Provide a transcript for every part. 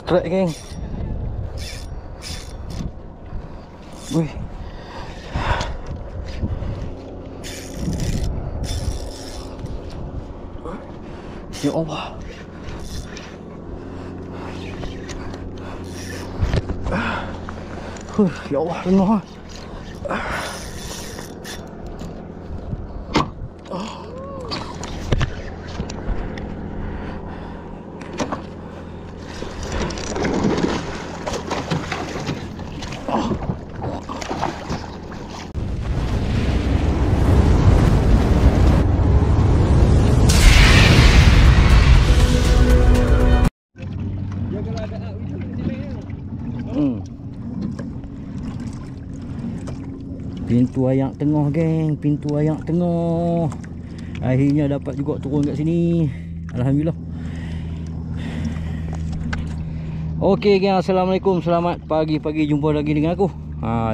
Strike geng. Wih. Ya Allah. Ya Allah, tengah. Pintu ayak tengah geng, pintu ayak tengah. Akhirnya dapat juga turun kat sini. Alhamdulillah. Okey geng, assalamualaikum. Selamat pagi-pagi, jumpa lagi dengan aku.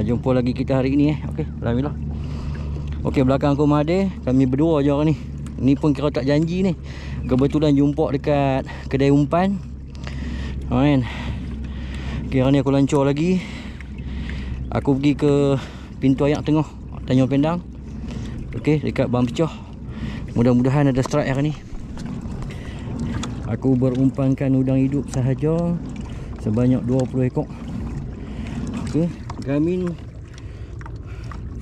Jumpa lagi kita hari ini Okey, alhamdulillah. Okey, belakang aku Mahathir, kami berdua je hari ni. Ni pun kira tak janji ni. Kebetulan jumpa dekat kedai umpan. Kan. Kira ni aku lancar lagi. Aku pergi ke pintu ayak tengah Tanjung Pendang. Okey, dekat Bang Pecah. Mudah-mudahan ada strike hari ni. Aku berumpankan udang hidup sahaja sebanyak 20 ekor. Okey, Garmin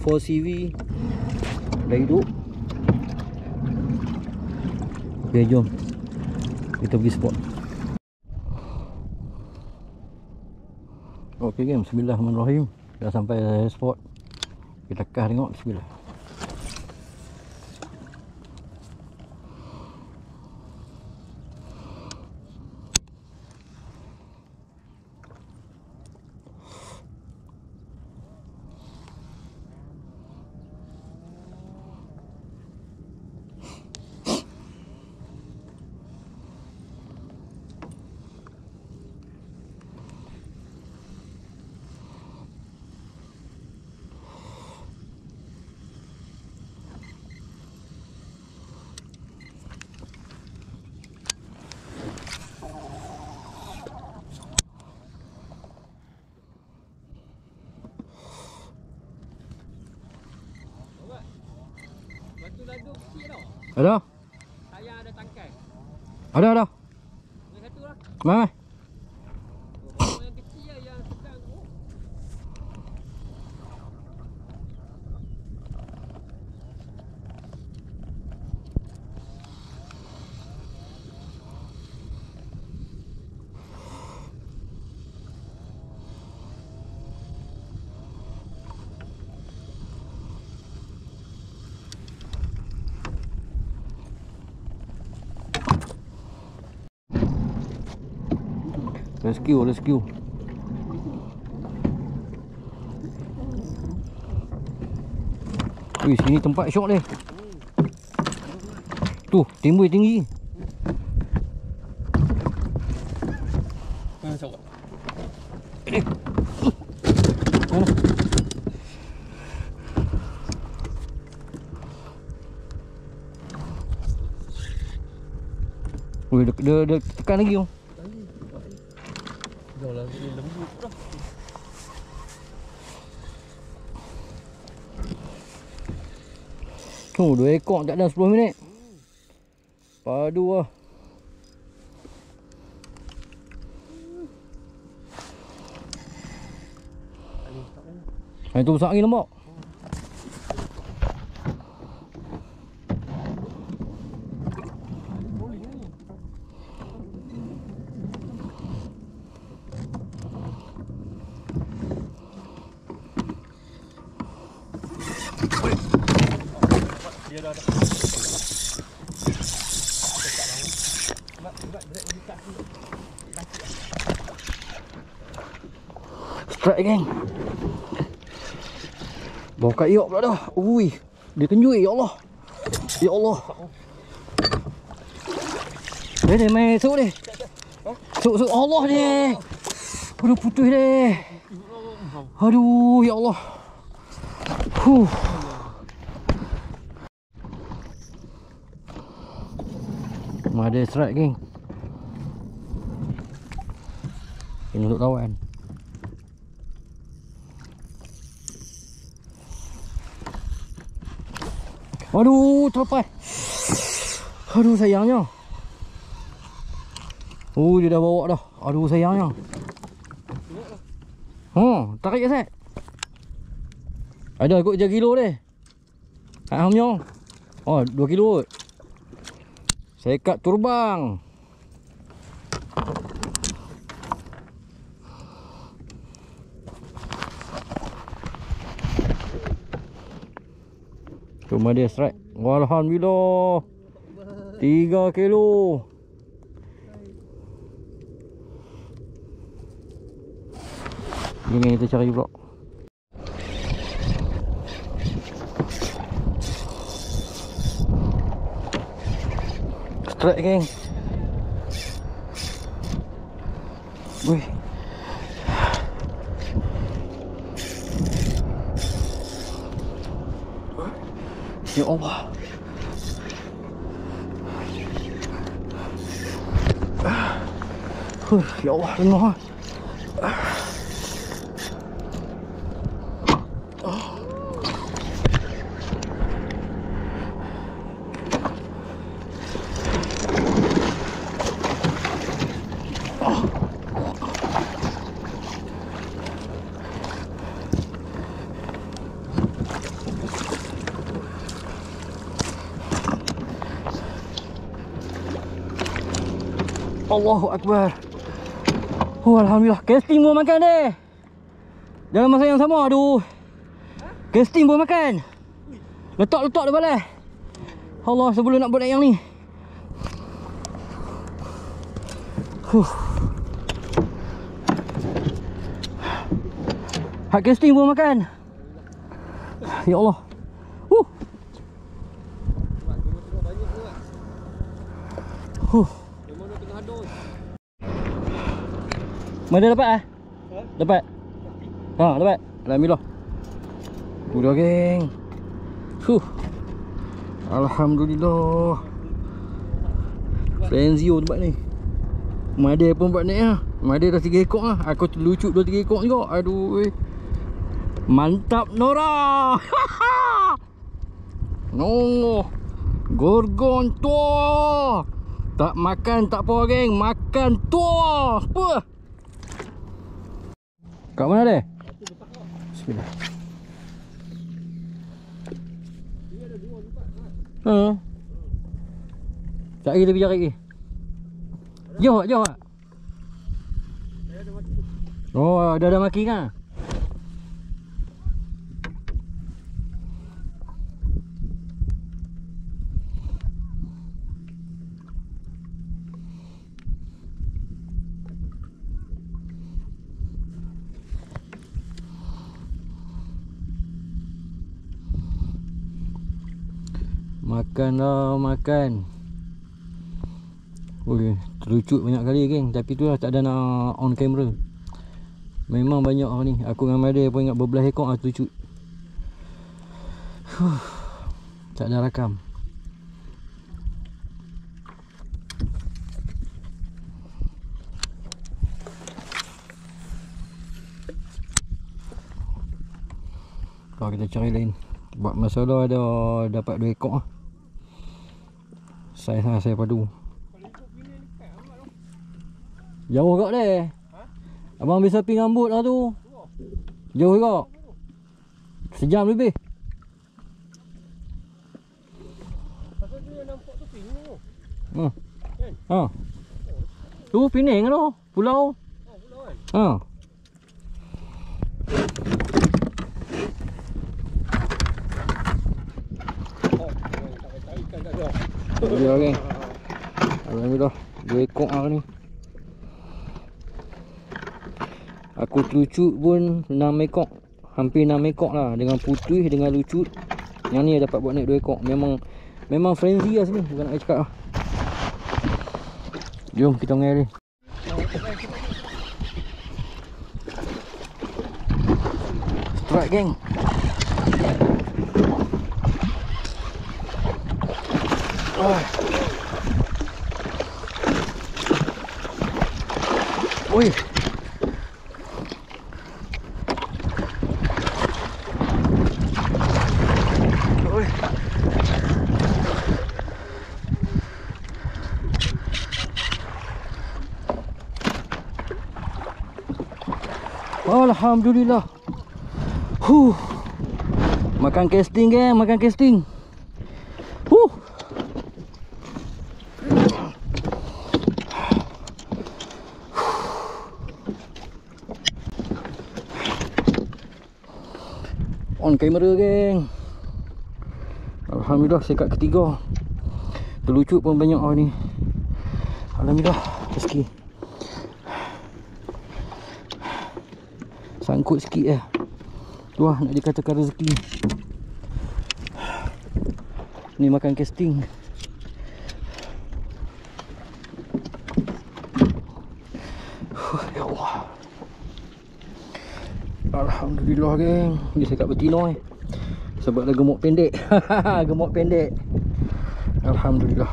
4CV dah hidup. Okey, jom kita pergi spot. Okey game, bismillahirrahmanirrahim. Dah sampai spot. Kita kah tengok, bismillah. Ada? Saya ada tangkai. Ada. Yang satu lah. Mana? Yang kecil lah yang sedang. Rescue. Wih, sini tempat syok dia. Tu, timbul tinggi. Mana syok? Mana? Wih, dia tekan lagi tu. Dah lah, ni lembut dah. Oh, 2 ekor tak dalam 10 minit. Padu lah. Itu besar lagi nampak. Dia dah ada. Strike geng. Bawa kat iok pula dah. Ui, dia kenjui, ya Allah. Ya Allah. Dia main suk dia. Suk Allah dia. Aduh, putus dia. Aduh, ya Allah. Ada strike geng. Kena duduk lawan. Aduh, terlepas. Aduh, sayangnya. Oh, dia dah bawa dah. Aduh, sayangnya. Tarik je, Sat. Ada kot 3 kilo deh. Hamnya. Oh, 2 kilo kot. Sekat turbang. Cuma dia strike. Alhamdulillah. 3 kilo. Ini kita cari pula. Strike, geng. Wih. Ya Allah. Ya Allah, lemah. Allahu Akbar. Alhamdulillah. Casting pun makan deh. Dalam masa yang sama. Aduh. Casting pun makan. Letak-letak dia balik. Allah, sebelum nak buat yang ni. Hak casting pun makan. Ya Allah. Mana dapat ah? Dapat? Dapat. Alhamdulillah. Udah, geng. Alhamdulillah. Frenzio tempat ni. Made pun buat naik lah. Made dah 3 ekor lah. Aku terlucut 2-3 ekor juga. Aduh. Mantap, Nora. No. Gorgon tua. Tak makan tak apa, geng. Makan tua. Apa? Kat mana dia? Bismillah. Cari lebih cari. Jauh. Oh, dah ada maki kan? Makan. Oi, terlucut banyak kali, geng. Tapi tu lah tak ada nak on camera. Memang banyak ni. Aku dengan Made pun ingat berbelah ekor lah terlucut. Tak ada rakam. Kalau kita cari lain. Buat masalah ada dapat 2 ekor lah. Saya padu. Jauh kak deh. Abang ambil sapi ngambut lah tu. Jauh kak. Sejam lebih. Pasal dia nampak tu Pening tu. Tu Pening tu. Pulau. Pulau kan? Ya, geng. Alhamdulillah 2 ekor lah ni. Aku terlucut pun 6 ekor. Hampir 6 ekor lah. Dengan putih, dengan lucut. Yang ni dapat buat naik 2 ekor. Memang frenzy lah sini. Bukan nak cakap lah. Jom kita mengair ni. Strike, geng. Oi. Alhamdulillah. Makan casting geng, makan casting. On kamera geng. Alhamdulillah sekat ketiga. Terlucut pun banyak ni. Alhamdulillah rezeki. Sangkut sikit tu lah nak dikatakan rezeki. Ni makan casting. Ya Allah. Alhamdulillah geng. Ni sekat betina sebab dah gemuk pendek. Gemuk pendek. Alhamdulillah.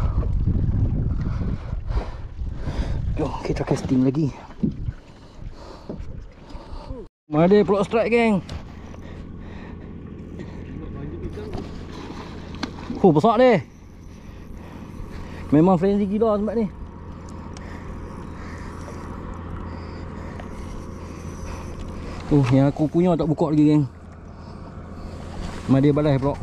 Jom kita casting lagi. Ada pulak strike geng. Besar dia. Memang frenzy gila tempat ni. Yang aku punya tak buka lagi geng. Dia balai pula.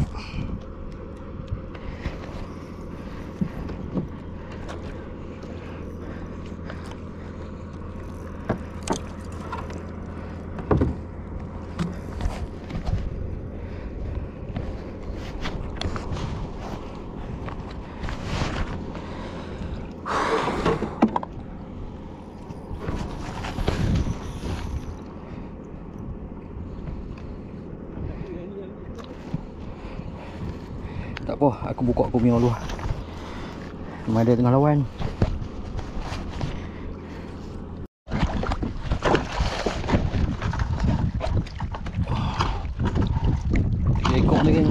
Tak apa, aku buka aku punya dulu. Ada tengah lawan. Tiga ekor lagi.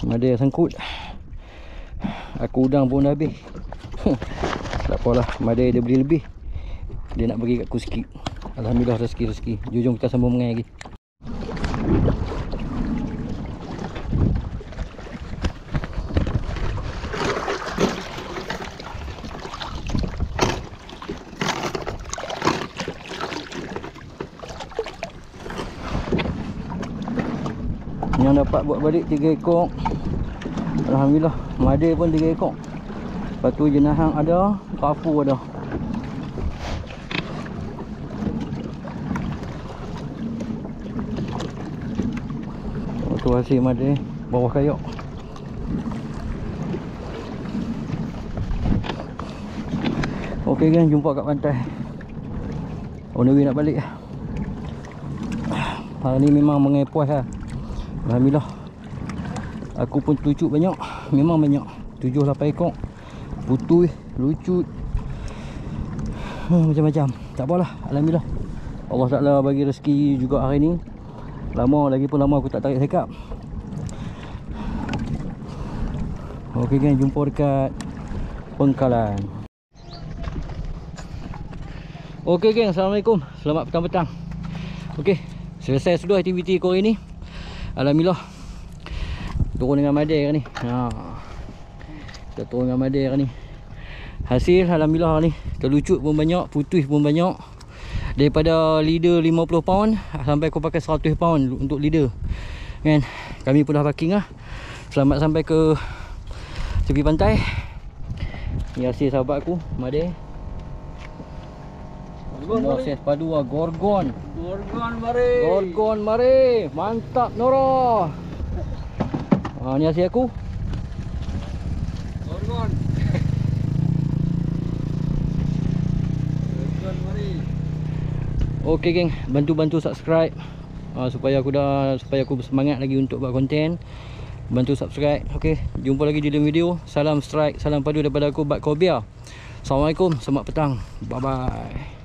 Ada sangkut. Aku udang pun dah habis. Tak apalah, dia beli lebih. Dia nak bagi kat aku sikit. Alhamdulillah rezeki. Jom kita sambung mengai lagi. Yang dapat buat balik 3 ekor. Alhamdulillah. Made pun 3 ekor. Lepas tu jenahang ada, kafu ada. Tu hasil made bawah kayak. Okey gang, jumpa kat pantai. On the way nak balik. Hari ni memang mengepuas lah. Alhamdulillah. Aku pun tucut banyak. Memang banyak. 7-8 ekor. Putui, lucut. Macam-macam. Tak apalah. Alhamdulillah. Allah Ta'ala bagi rezeki juga hari ni. Lagipun lama aku tak tarik sekap. Okey gang, jumpa dekat Pengkalan. Okey gang, Assalamualaikum. Selamat petang-petang. Okey, selesai sudah aktiviti aku hari ni. Alhamdulillah. Turun dengan Made hari ni. Kita turun dengan Made hari ni. Hasil Alhamdulillah ni. Terlucut pun banyak, putih pun banyak. Daripada leader 50 pound sampai aku pakai 100 pound untuk leader. Kan? Kami pun dah parking lah. Selamat sampai ke tepi pantai. Ni hasil sahabat aku, Made. Proses padu Gorgon. Gorgon mari. Mantap Nora. Ni hasil aku. Gorgon. Okey geng, bantu subscribe supaya aku bersemangat lagi untuk buat konten. Bantu subscribe. Okey, jumpa lagi di dalam video. Salam strike, salam padu daripada aku Bat Kobia. Assalamualaikum, selamat petang. Bye bye.